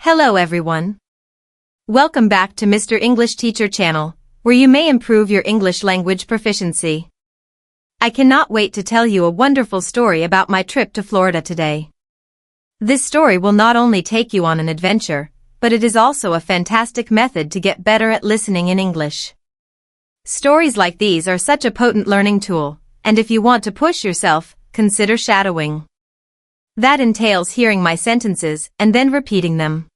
Hello everyone. Welcome back to Mr. English Teacher channel, where you may improve your English language proficiency. I cannot wait to tell you a wonderful story about my trip to Florida today. This story will not only take you on an adventure, but it is also a fantastic method to get better at listening in English. Stories like these are such a potent learning tool, and if you want to push yourself, consider shadowing. That entails hearing my sentences and then repeating them.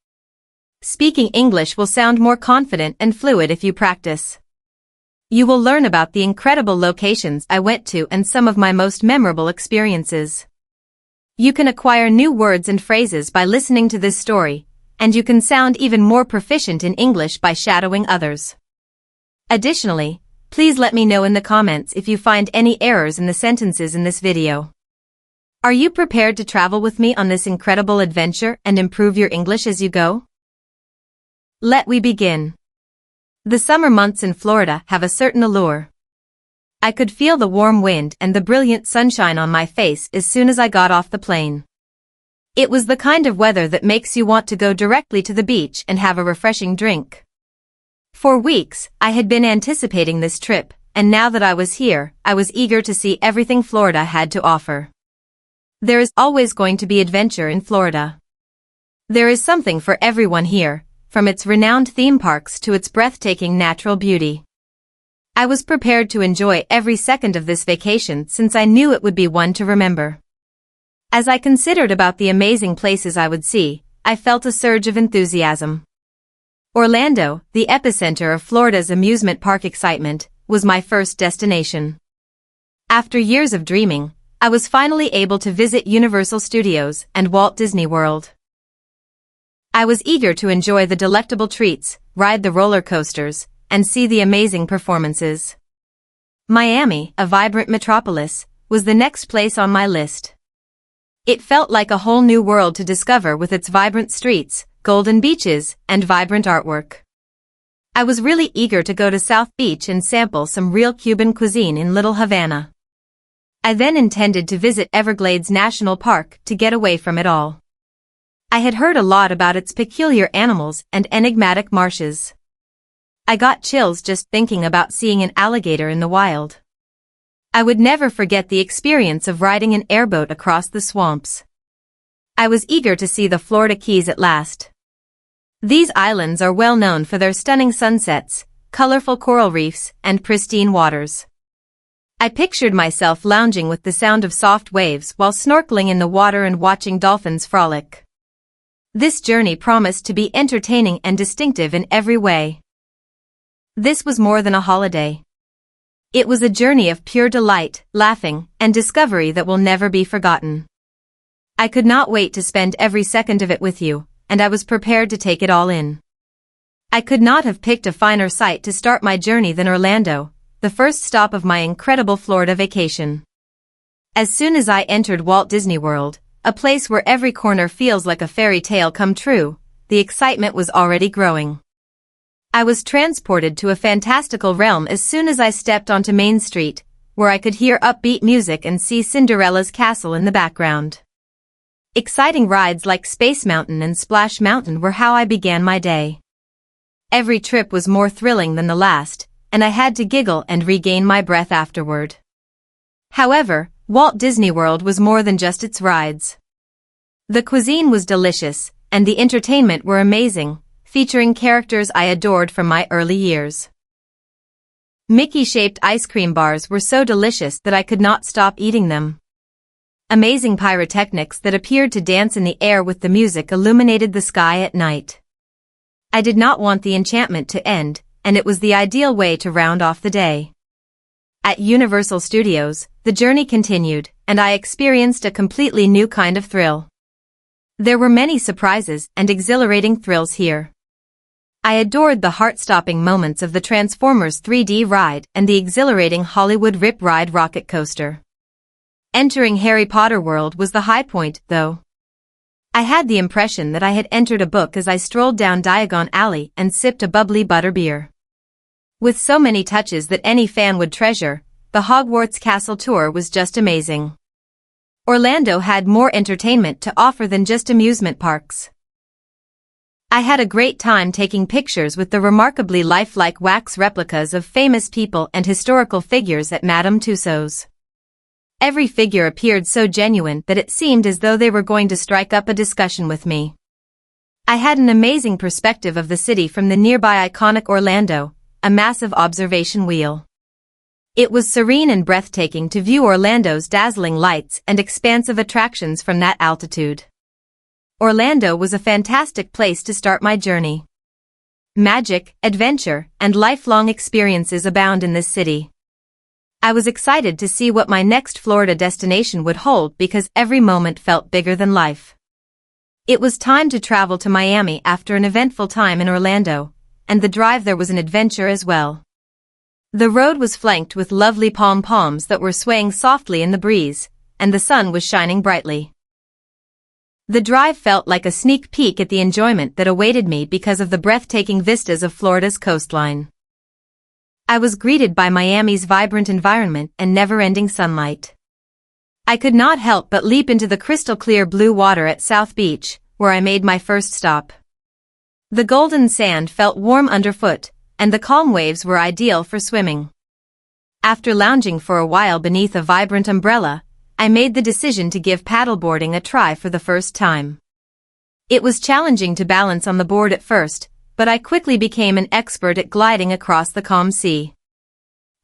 Speaking English will sound more confident and fluid if you practice. You will learn about the incredible locations I went to and some of my most memorable experiences. You can acquire new words and phrases by listening to this story, and you can sound even more proficient in English by shadowing others. Additionally, please let me know in the comments if you find any errors in the sentences in this video. Are you prepared to travel with me on this incredible adventure and improve your English as you go? Let we begin. The summer months in Florida have a certain allure. I could feel the warm wind and the brilliant sunshine on my face as soon as I got off the plane. It was the kind of weather that makes you want to go directly to the beach and have a refreshing drink. For weeks, I had been anticipating this trip, and now that I was here, I was eager to see everything Florida had to offer. There is always going to be adventure in Florida. There is something for everyone here, from its renowned theme parks to its breathtaking natural beauty. I was prepared to enjoy every second of this vacation since I knew it would be one to remember. As I considered about the amazing places I would see, I felt a surge of enthusiasm. Orlando, the epicenter of Florida's amusement park excitement, was my first destination. After years of dreaming, I was finally able to visit Universal Studios and Walt Disney World. I was eager to enjoy the delectable treats, ride the roller coasters, and see the amazing performances. Miami, a vibrant metropolis, was the next place on my list. It felt like a whole new world to discover with its vibrant streets, golden beaches, and vibrant artwork. I was really eager to go to South Beach and sample some real Cuban cuisine in Little Havana. I then intended to visit Everglades National Park to get away from it all. I had heard a lot about its peculiar animals and enigmatic marshes. I got chills just thinking about seeing an alligator in the wild. I would never forget the experience of riding an airboat across the swamps. I was eager to see the Florida Keys at last. These islands are well known for their stunning sunsets, colorful coral reefs, and pristine waters. I pictured myself lounging with the sound of soft waves while snorkeling in the water and watching dolphins frolic. This journey promised to be entertaining and distinctive in every way. This was more than a holiday. It was a journey of pure delight, laughing, and discovery that will never be forgotten. I could not wait to spend every second of it with you, and I was prepared to take it all in. I could not have picked a finer site to start my journey than Orlando, the first stop of my incredible Florida vacation. As soon as I entered Walt Disney World, a place where every corner feels like a fairy tale come true, the excitement was already growing. I was transported to a fantastical realm as soon as I stepped onto Main Street, where I could hear upbeat music and see Cinderella's castle in the background. Exciting rides like Space Mountain and Splash Mountain were how I began my day. Every trip was more thrilling than the last, and I had to giggle and regain my breath afterward. However, Walt Disney World was more than just its rides. The cuisine was delicious, and the entertainment were amazing, featuring characters I adored from my early years. Mickey-shaped ice cream bars were so delicious that I could not stop eating them. Amazing pyrotechnics that appeared to dance in the air with the music illuminated the sky at night. I did not want the enchantment to end, and it was the ideal way to round off the day. At Universal Studios, the journey continued, and I experienced a completely new kind of thrill. There were many surprises and exhilarating thrills here. I adored the heart-stopping moments of the Transformers 3D ride and the exhilarating Hollywood Rip Ride rocket coaster. Entering Harry Potter World was the high point, though. I had the impression that I had entered a book as I strolled down Diagon Alley and sipped a bubbly butterbeer. With so many touches that any fan would treasure, the Hogwarts Castle tour was just amazing. Orlando had more entertainment to offer than just amusement parks. I had a great time taking pictures with the remarkably lifelike wax replicas of famous people and historical figures at Madame Tussauds. Every figure appeared so genuine that it seemed as though they were going to strike up a discussion with me. I had an amazing perspective of the city from the nearby iconic Orlando, a massive observation wheel. It was serene and breathtaking to view Orlando's dazzling lights and expansive attractions from that altitude. Orlando was a fantastic place to start my journey. Magic, adventure, and lifelong experiences abound in this city. I was excited to see what my next Florida destination would hold because every moment felt bigger than life. It was time to travel to Miami after an eventful time in Orlando, and the drive there was an adventure as well. The road was flanked with lovely palms that were swaying softly in the breeze, and the sun was shining brightly. The drive felt like a sneak peek at the enjoyment that awaited me because of the breathtaking vistas of Florida's coastline. I was greeted by Miami's vibrant environment and never-ending sunlight. I could not help but leap into the crystal-clear blue water at South Beach, where I made my first stop. The golden sand felt warm underfoot, and the calm waves were ideal for swimming. After lounging for a while beneath a vibrant umbrella, I made the decision to give paddleboarding a try for the first time. It was challenging to balance on the board at first, but I quickly became an expert at gliding across the calm sea.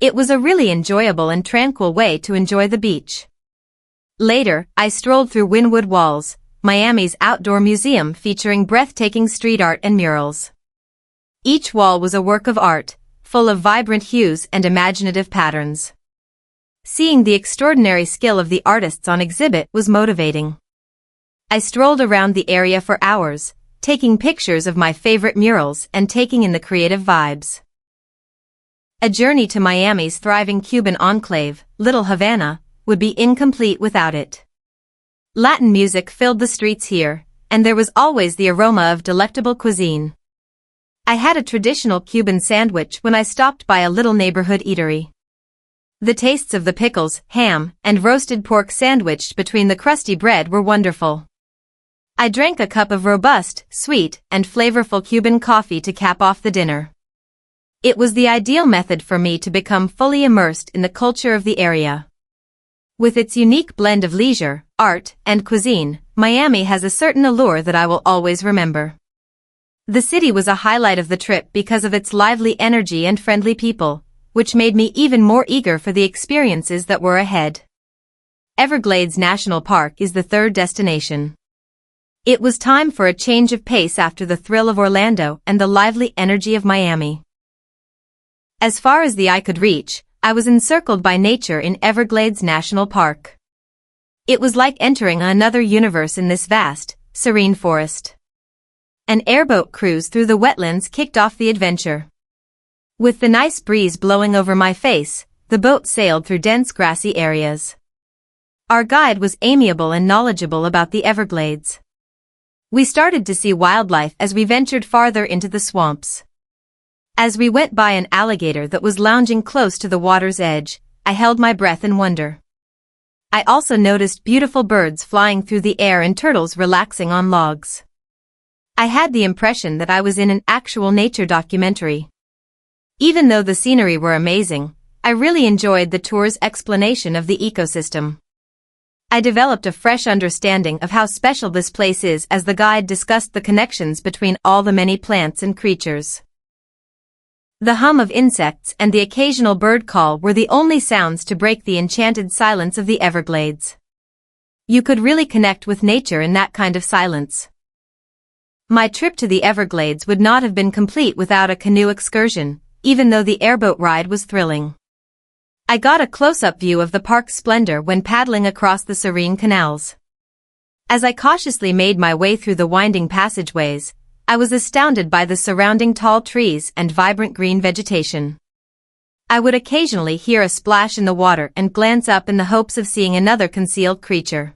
It was a really enjoyable and tranquil way to enjoy the beach. Later, I strolled through Wynwood Walls, Miami's outdoor museum featuring breathtaking street art and murals. Each wall was a work of art, full of vibrant hues and imaginative patterns. Seeing the extraordinary skill of the artists on exhibit was motivating. I strolled around the area for hours, taking pictures of my favorite murals and taking in the creative vibes. A journey to Miami's thriving Cuban enclave, Little Havana, would be incomplete without it. Latin music filled the streets here, and there was always the aroma of delectable cuisine. I had a traditional Cuban sandwich when I stopped by a little neighborhood eatery. The tastes of the pickles, ham, and roasted pork sandwiched between the crusty bread were wonderful. I drank a cup of robust, sweet, and flavorful Cuban coffee to cap off the dinner. It was the ideal method for me to become fully immersed in the culture of the area. With its unique blend of leisure, art, and cuisine, Miami has a certain allure that I will always remember. The city was a highlight of the trip because of its lively energy and friendly people, which made me even more eager for the experiences that were ahead. Everglades National Park is the third destination. It was time for a change of pace after the thrill of Orlando and the lively energy of Miami. As far as the eye could reach, I was encircled by nature in Everglades National Park. It was like entering another universe in this vast, serene forest. An airboat cruise through the wetlands kicked off the adventure. With the nice breeze blowing over my face, the boat sailed through dense grassy areas. Our guide was amiable and knowledgeable about the Everglades. We started to see wildlife as we ventured farther into the swamps. As we went by an alligator that was lounging close to the water's edge, I held my breath in wonder. I also noticed beautiful birds flying through the air and turtles relaxing on logs. I had the impression that I was in an actual nature documentary. Even though the scenery were amazing, I really enjoyed the tour's explanation of the ecosystem. I developed a fresh understanding of how special this place is as the guide discussed the connections between all the many plants and creatures. The hum of insects and the occasional bird call were the only sounds to break the enchanted silence of the Everglades. You could really connect with nature in that kind of silence. My trip to the Everglades would not have been complete without a canoe excursion, even though the airboat ride was thrilling. I got a close-up view of the park's splendor when paddling across the serene canals. As I cautiously made my way through the winding passageways, I was astounded by the surrounding tall trees and vibrant green vegetation. I would occasionally hear a splash in the water and glance up in the hopes of seeing another concealed creature.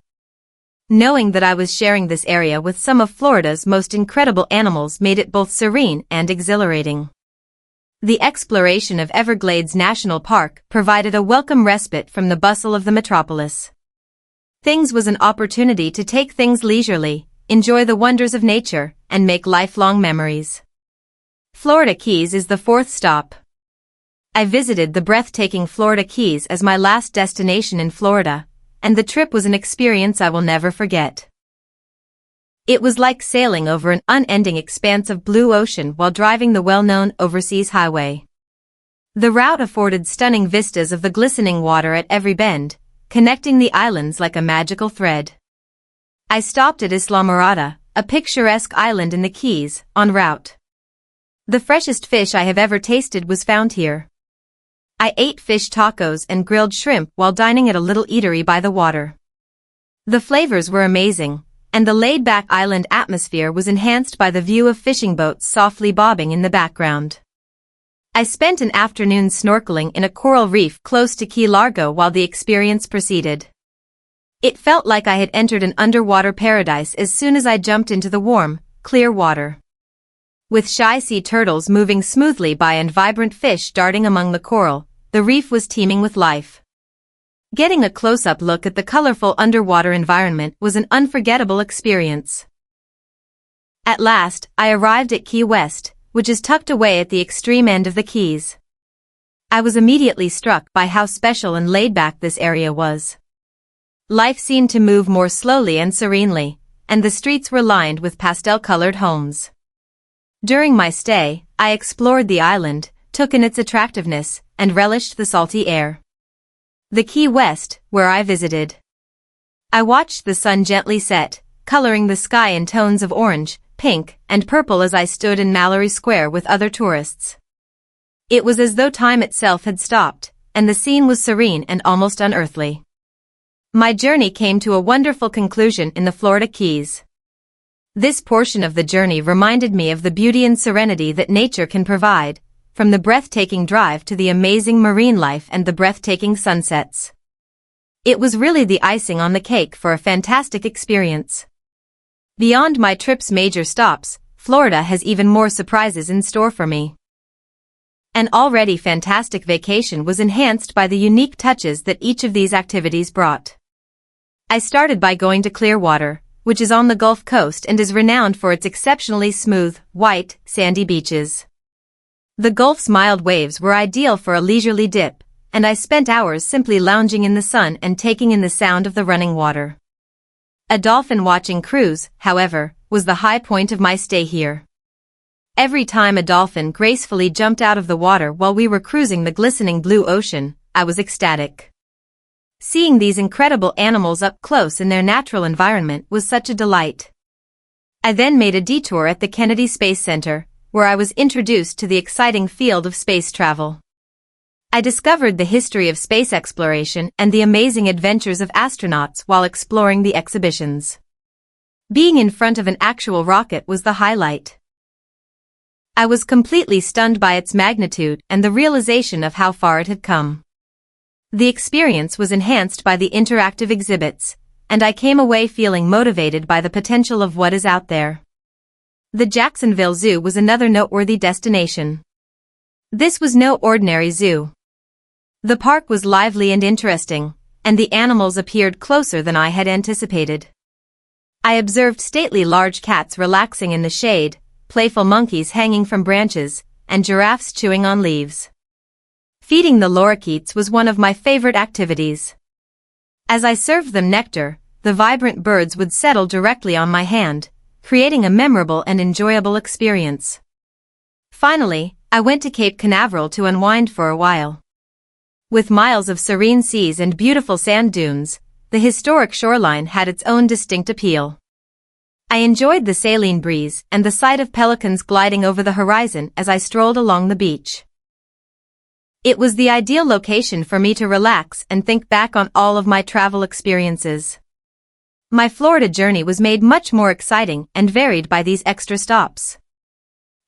Knowing that I was sharing this area with some of Florida's most incredible animals made it both serene and exhilarating. The exploration of Everglades National Park provided a welcome respite from the bustle of the metropolis. Things was an opportunity to take things leisurely, enjoy the wonders of nature, and make lifelong memories. Florida Keys is the fourth stop. I visited the breathtaking Florida Keys as my last destination in Florida, and the trip was an experience I will never forget. It was like sailing over an unending expanse of blue ocean while driving the well-known overseas highway. The route afforded stunning vistas of the glistening water at every bend, connecting the islands like a magical thread. I stopped at Islamorada, a picturesque island in the Keys, en route. The freshest fish I have ever tasted was found here. I ate fish tacos and grilled shrimp while dining at a little eatery by the water. The flavors were amazing, and the laid-back island atmosphere was enhanced by the view of fishing boats softly bobbing in the background. I spent an afternoon snorkeling in a coral reef close to Key Largo while the experience proceeded. It felt like I had entered an underwater paradise as soon as I jumped into the warm, clear water. With shy sea turtles moving smoothly by and vibrant fish darting among the coral, the reef was teeming with life. Getting a close-up look at the colorful underwater environment was an unforgettable experience. At last, I arrived at Key West, which is tucked away at the extreme end of the Keys. I was immediately struck by how special and laid-back this area was. Life seemed to move more slowly and serenely, and the streets were lined with pastel-colored homes. During my stay, I explored the island, took in its attractiveness, and relished the salty air. The Key West, where I visited. I watched the sun gently set, coloring the sky in tones of orange, pink, and purple as I stood in Mallory Square with other tourists. It was as though time itself had stopped, and the scene was serene and almost unearthly. My journey came to a wonderful conclusion in the Florida Keys. This portion of the journey reminded me of the beauty and serenity that nature can provide, from the breathtaking drive to the amazing marine life and the breathtaking sunsets. It was really the icing on the cake for a fantastic experience. Beyond my trip's major stops, Florida has even more surprises in store for me. An already fantastic vacation was enhanced by the unique touches that each of these activities brought. I started by going to Clearwater, which is on the Gulf Coast and is renowned for its exceptionally smooth, white, sandy beaches. The Gulf's mild waves were ideal for a leisurely dip, and I spent hours simply lounging in the sun and taking in the sound of the running water. A dolphin-watching cruise, however, was the high point of my stay here. Every time a dolphin gracefully jumped out of the water while we were cruising the glistening blue ocean, I was ecstatic. Seeing these incredible animals up close in their natural environment was such a delight. I then made a detour at the Kennedy Space Center, where I was introduced to the exciting field of space travel. I discovered the history of space exploration and the amazing adventures of astronauts while exploring the exhibitions. Being in front of an actual rocket was the highlight. I was completely stunned by its magnitude and the realization of how far it had come. The experience was enhanced by the interactive exhibits, and I came away feeling motivated by the potential of what is out there. The Jacksonville Zoo was another noteworthy destination. This was no ordinary zoo. The park was lively and interesting, and the animals appeared closer than I had anticipated. I observed stately large cats relaxing in the shade, playful monkeys hanging from branches, and giraffes chewing on leaves. Feeding the lorikeets was one of my favorite activities. As I served them nectar, the vibrant birds would settle directly on my hand, creating a memorable and enjoyable experience. Finally, I went to Cape Canaveral to unwind for a while. With miles of serene seas and beautiful sand dunes, the historic shoreline had its own distinct appeal. I enjoyed the saline breeze and the sight of pelicans gliding over the horizon as I strolled along the beach. It was the ideal location for me to relax and think back on all of my travel experiences. My Florida journey was made much more exciting and varied by these extra stops.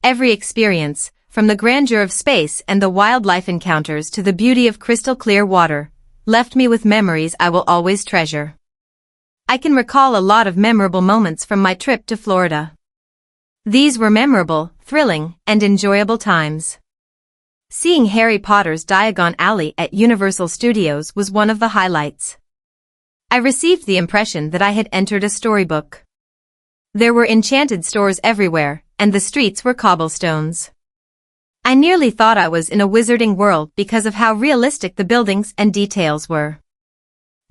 Every experience, from the grandeur of space and the wildlife encounters to the beauty of crystal clear water, left me with memories I will always treasure. I can recall a lot of memorable moments from my trip to Florida. These were memorable, thrilling, and enjoyable times. Seeing Harry Potter's Diagon Alley at Universal Studios was one of the highlights. I received the impression that I had entered a storybook. There were enchanted stores everywhere, and the streets were cobblestones. I nearly thought I was in a wizarding world because of how realistic the buildings and details were.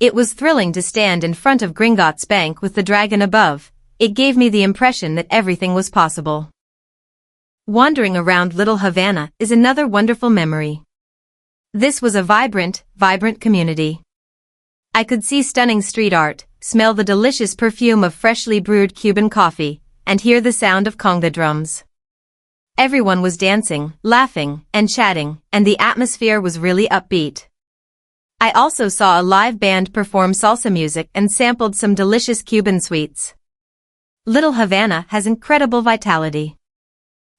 It was thrilling to stand in front of Gringotts Bank with the dragon above. It gave me the impression that everything was possible. Wandering around Little Havana is another wonderful memory. This was a vibrant community. I could see stunning street art, smell the delicious perfume of freshly brewed Cuban coffee, and hear the sound of conga drums. Everyone was dancing, laughing, and chatting, and the atmosphere was really upbeat. I also saw a live band perform salsa music and sampled some delicious Cuban sweets. Little Havana has incredible vitality.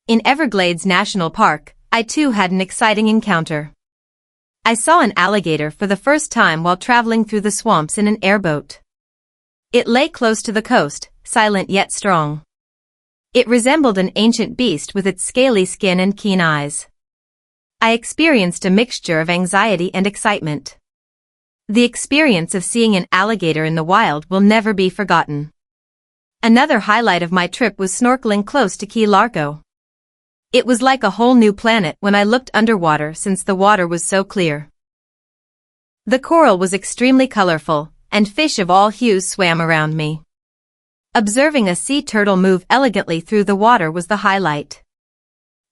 In Everglades National Park, I too had an exciting encounter. I saw an alligator for the first time while traveling through the swamps in an airboat. It lay close to the coast, silent yet strong. It resembled an ancient beast with its scaly skin and keen eyes. I experienced a mixture of anxiety and excitement. The experience of seeing an alligator in the wild will never be forgotten. Another highlight of my trip was snorkeling close to Key Largo. It was like a whole new planet when I looked underwater since the water was so clear. The coral was extremely colorful, and fish of all hues swam around me. Observing a sea turtle move elegantly through the water was the highlight.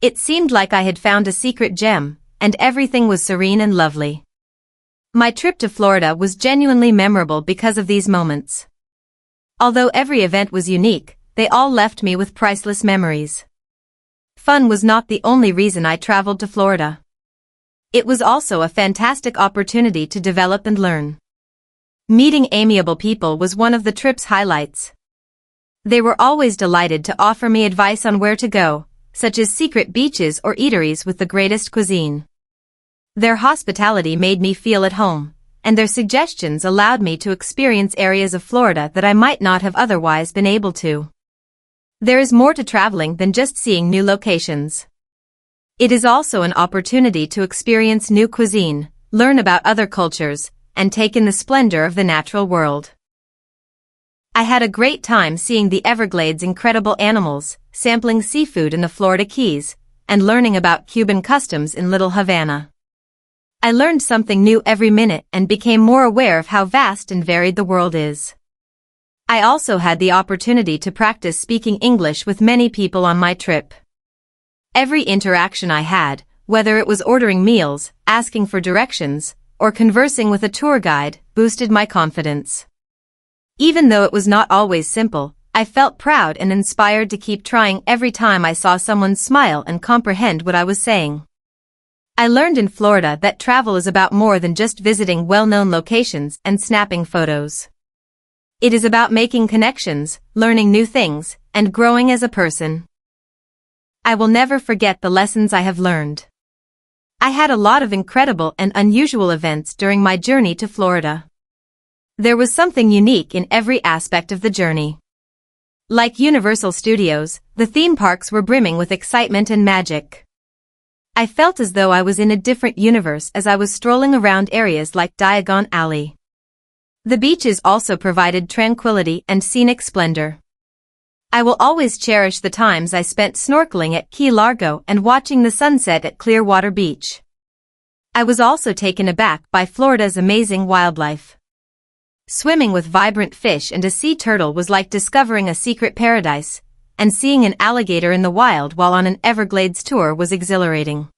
It seemed like I had found a secret gem, and everything was serene and lovely. My trip to Florida was genuinely memorable because of these moments. Although every event was unique, they all left me with priceless memories. Fun was not the only reason I traveled to Florida. It was also a fantastic opportunity to develop and learn. Meeting amiable people was one of the trip's highlights. They were always delighted to offer me advice on where to go, such as secret beaches or eateries with the greatest cuisine. Their hospitality made me feel at home, and their suggestions allowed me to experience areas of Florida that I might not have otherwise been able to. There is more to traveling than just seeing new locations. It is also an opportunity to experience new cuisine, learn about other cultures, and take in the splendor of the natural world. I had a great time seeing the Everglades' incredible animals, sampling seafood in the Florida Keys, and learning about Cuban customs in Little Havana. I learned something new every minute and became more aware of how vast and varied the world is. I also had the opportunity to practice speaking English with many people on my trip. Every interaction I had, whether it was ordering meals, asking for directions, or conversing with a tour guide, boosted my confidence. Even though it was not always simple, I felt proud and inspired to keep trying every time I saw someone smile and comprehend what I was saying. I learned in Florida that travel is about more than just visiting well-known locations and snapping photos. It is about making connections, learning new things, and growing as a person. I will never forget the lessons I have learned. I had a lot of incredible and unusual events during my journey to Florida. There was something unique in every aspect of the journey. Like Universal Studios, the theme parks were brimming with excitement and magic. I felt as though I was in a different universe as I was strolling around areas like Diagon Alley. The beaches also provided tranquility and scenic splendor. I will always cherish the times I spent snorkeling at Key Largo and watching the sunset at Clearwater Beach. I was also taken aback by Florida's amazing wildlife. Swimming with vibrant fish and a sea turtle was like discovering a secret paradise, and seeing an alligator in the wild while on an Everglades tour was exhilarating.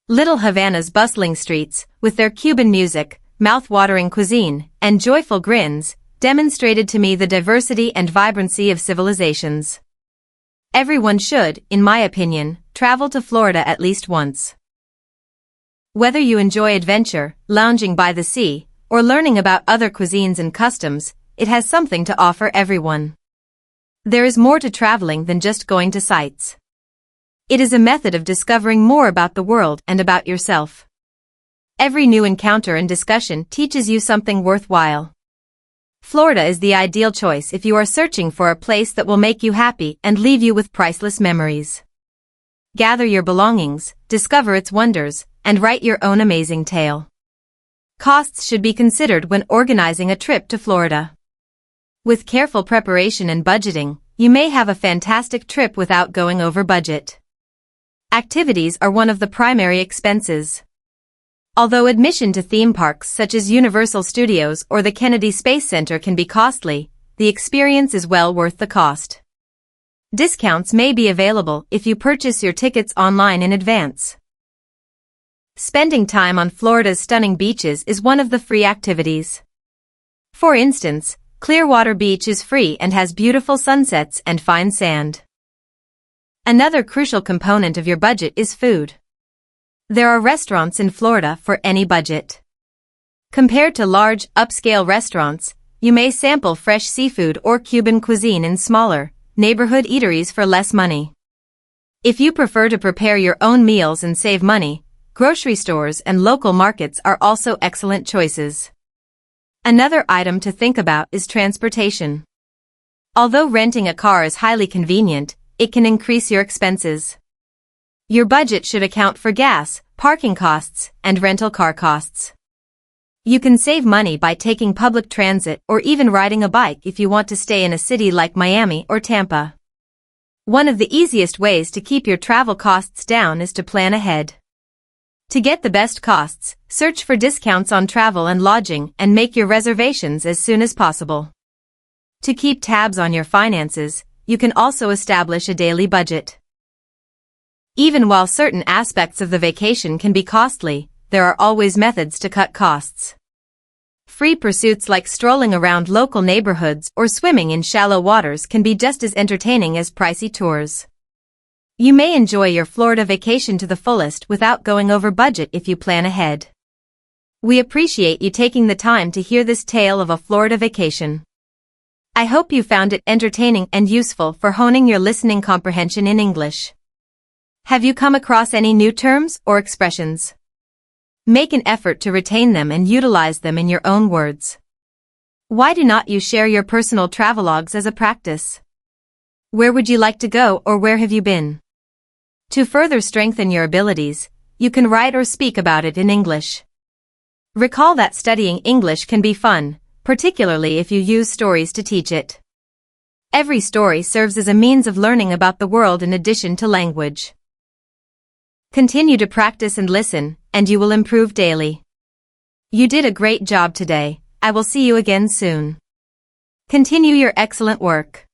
Little Havana's bustling streets, with their Cuban music, mouth-watering cuisine, and joyful grins, demonstrated to me the diversity and vibrancy of civilizations. Everyone should, in my opinion, travel to Florida at least once. Whether you enjoy adventure, lounging by the sea, or learning about other cuisines and customs, it has something to offer everyone. There is more to traveling than just going to sites. It is a method of discovering more about the world and about yourself. Every new encounter and discussion teaches you something worthwhile. Florida is the ideal choice if you are searching for a place that will make you happy and leave you with priceless memories. Gather your belongings, discover its wonders, and write your own amazing tale. Costs should be considered when organizing a trip to Florida. With careful preparation and budgeting, you may have a fantastic trip without going over budget. Activities are one of the primary expenses. Although admission to theme parks such as Universal Studios or the Kennedy Space Center can be costly, the experience is well worth the cost. Discounts may be available if you purchase your tickets online in advance. Spending time on Florida's stunning beaches is one of the free activities. For instance, Clearwater Beach is free and has beautiful sunsets and fine sand. Another crucial component of your budget is food. There are restaurants in Florida for any budget. Compared to large, upscale restaurants, you may sample fresh seafood or Cuban cuisine in smaller, neighborhood eateries for less money. If you prefer to prepare your own meals and save money, grocery stores and local markets are also excellent choices. Another item to think about is transportation. Although renting a car is highly convenient, it can increase your expenses. Your budget should account for gas, parking costs, and rental car costs. You can save money by taking public transit or even riding a bike if you want to stay in a city like Miami or Tampa. One of the easiest ways to keep your travel costs down is to plan ahead. To get the best costs, search for discounts on travel and lodging and make your reservations as soon as possible. To keep tabs on your finances, you can also establish a daily budget. Even while certain aspects of the vacation can be costly, there are always methods to cut costs. Free pursuits like strolling around local neighborhoods or swimming in shallow waters can be just as entertaining as pricey tours. You may enjoy your Florida vacation to the fullest without going over budget if you plan ahead. We appreciate you taking the time to hear this tale of a Florida vacation. I hope you found it entertaining and useful for honing your listening comprehension in English. Have you come across any new terms or expressions? Make an effort to retain them and utilize them in your own words. Why do not you share your personal travelogues as a practice? Where would you like to go or where have you been? To further strengthen your abilities, you can write or speak about it in English. Recall that studying English can be fun, particularly if you use stories to teach it. Every story serves as a means of learning about the world in addition to language. Continue to practice and listen, and you will improve daily. You did a great job today. I will see you again soon. Continue your excellent work.